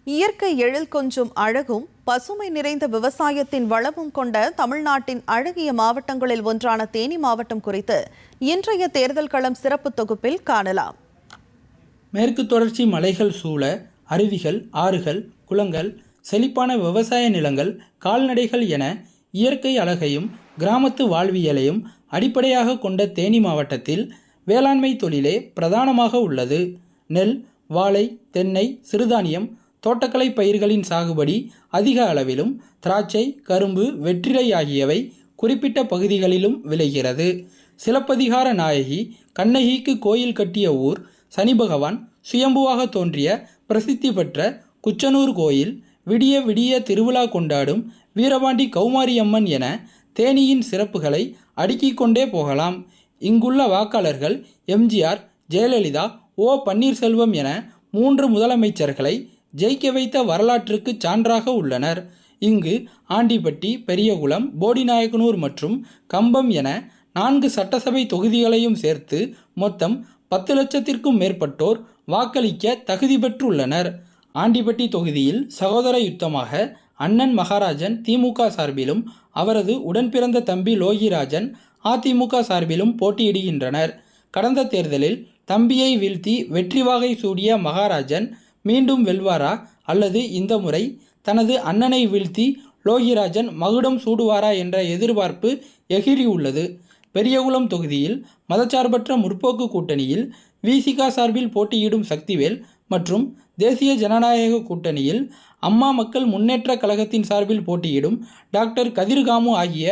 இயற்கை எழில் கொஞ்சும் அழகும் பசுமை நிறைந்த விவசாயத்தின் வளமும் கொண்ட தமிழ்நாட்டின் அழகிய மாவட்டங்களில் ஒன்றான தேனி மாவட்டம் குறித்து இன்றைய தேர்தல் களம் சிறப்பு தொகுப்பில் காணலாம். மேற்கு தொடர்ச்சி மலைகள் சூழ அருவிகள், ஆறுகள், குளங்கள், செழிப்பான விவசாய நிலங்கள், கால்நடைகள் என இயற்கை அழகையும் கிராமத்து வாழ்வியலையும் அடிப்படையாக கொண்ட தேனி மாவட்டத்தில் வேளாண்மை தொழிலே பிரதானமாக உள்ளது. நெல், வாழை, தென்னை, சிறுதானியம், தோட்டக்கலை பயிர்களின் சாகுபடி அதிக அளவிலும், திராட்சை, கரும்பு, வெற்றிலை ஆகியவை குறிப்பிட்ட பகுதிகளிலும் விளைகிறது. சிலப்பதிகார நாயகி கண்ணகிக்கு கோயில் கட்டிய ஊர், சனி பகவான் சுயம்புவாக தோன்றிய பிரசித்தி பெற்ற குச்சனூர் கோயில், விடிய விடிய திருவிழா கொண்டாடும் வீரபாண்டி கௌமாரியம்மன் என தேனியின் சிறப்புகளை அடுக்கிக் கொண்டே போகலாம். இங்குள்ள வாக்காளர்கள் எம்ஜிஆர், ஜெயலலிதா, ஓ பன்னீர்செல்வம் என 3 முதலமைச்சர்களை ஜெயிக்க வைத்த வரலாற்றுக்கு சான்றாக உள்ளனர். இங்கு ஆண்டிப்பட்டி, பெரியகுளம், போடிநாயக்கனூர் மற்றும் கம்பம் என 4 சட்டசபை தொகுதிகளையும் சேர்த்து மொத்தம் 10 லட்சத்திற்கும் மேற்பட்டோர் வாக்களிக்க தகுதி பெற்றுள்ளனர். ஆண்டிப்பட்டி தொகுதியில் சகோதர யுத்தமாக அண்ணன் மகாராஜன் திமுக சார்பிலும், அவரது உடன்பிறந்த தம்பி லோகிராஜன் அதிமுக சார்பிலும் போட்டியிடுகின்றனர். கடந்த தேர்தலில் தம்பியை வீழ்த்தி வெற்றி வாகை சூடிய மகாராஜன் மீண்டும் வெல்வாரா அல்லது இந்த முறை தனது அண்ணனை வீழ்த்தி லோகிராஜன் மகுடம் சூடுவாரா என்ற எதிர்பார்ப்பு எகிறியுள்ளது. பெரியகுளம் தொகுதியில் மதச்சார்பற்ற முற்போக்கு கூட்டணியில் விசிக சார்பில் போட்டியிடும் சக்திவேல் மற்றும் தேசிய ஜனநாயக கூட்டணியில் அம்மா மக்கள் முன்னேற்ற கழகத்தின் சார்பில் போட்டியிடும் டாக்டர் கதிர்காமு ஆகிய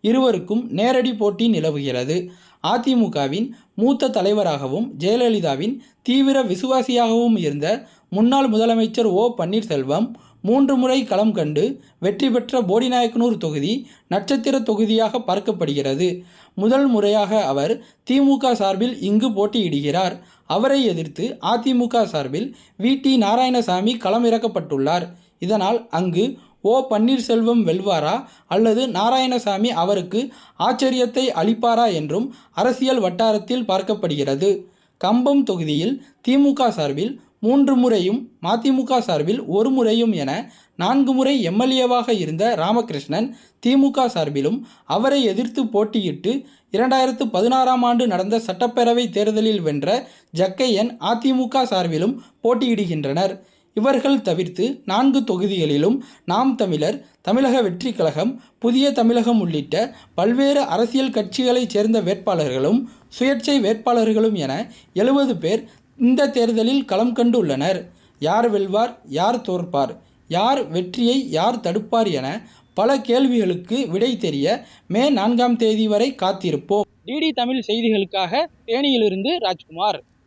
இருவருக்கும் நேரடி போட்டி நிலவுகிறது. அதிமுகவின் மூத்த தலைவராகவும் ஜெயலலிதாவின் தீவிர விசுவாசியாகவும் இருந்த முன்னாள் முதலமைச்சர் ஓ பன்னீர்செல்வம் 3 முறை களம் கண்டு வெற்றி பெற்ற போடிநாயக்கனூர் தொகுதி நட்சத்திர தொகுதியாக பார்க்கப்படுகிறது. முதல் முறையாக அவர் திமுக சார்பில் இங்கு போட்டியிடுகிறார். அவரை எதிர்த்து அதிமுக சார்பில் வி.டி. நாராயணசாமி களமிறக்கப்பட்டுள்ளார். இதனால் அங்கு ஓ பன்னீர்செல்வம் வெல்வாரா அல்லது நாராயணசாமி அவருக்கு ஆச்சரியத்தை அளிப்பாரா என்றும் அரசியல் வட்டாரத்தில் பார்க்கப்படுகிறது. கம்பம் தொகுதியில் திமுக சார்பில் 3 முறையும், மதிமுக சார்பில் 1 முறையும் என 4 முறை எம்எல்ஏவாக இருந்த ராமகிருஷ்ணன் திமுக சார்பிலும், அவரை எதிர்த்து போட்டியிட்டு 2016ஆம் ஆண்டு நடந்த சட்டப்பேரவை தேர்தலில் வென்ற ஜக்கையன் அதிமுக சார்பிலும் போட்டியிடுகின்றனர். இவர்கள் தவிர்த்து 4 தொகுதிகளிலும் நாம் தமிழர், தமிழக வெற்றி கழகம், புதிய தமிழகம் உள்ளிட்ட பல்வேறு அரசியல் கட்சிகளைச் சேர்ந்த வேட்பாளர்களும் சுயேட்சை வேட்பாளர்களும் என 70 பேர் இந்த தேர்தலில் களம் கண்டுள்ளனர். யார் வெல்வார், யார் தோற்பார், யார் வெற்றியை யார் தடுப்பார் என பல கேள்விகளுக்கு விடை தெரிய மே 4ஆம் தேதி வரை காத்திருப்போம். டிடி தமிழ் செய்திகளுக்காக தேனியிலிருந்து ராஜ்குமார்.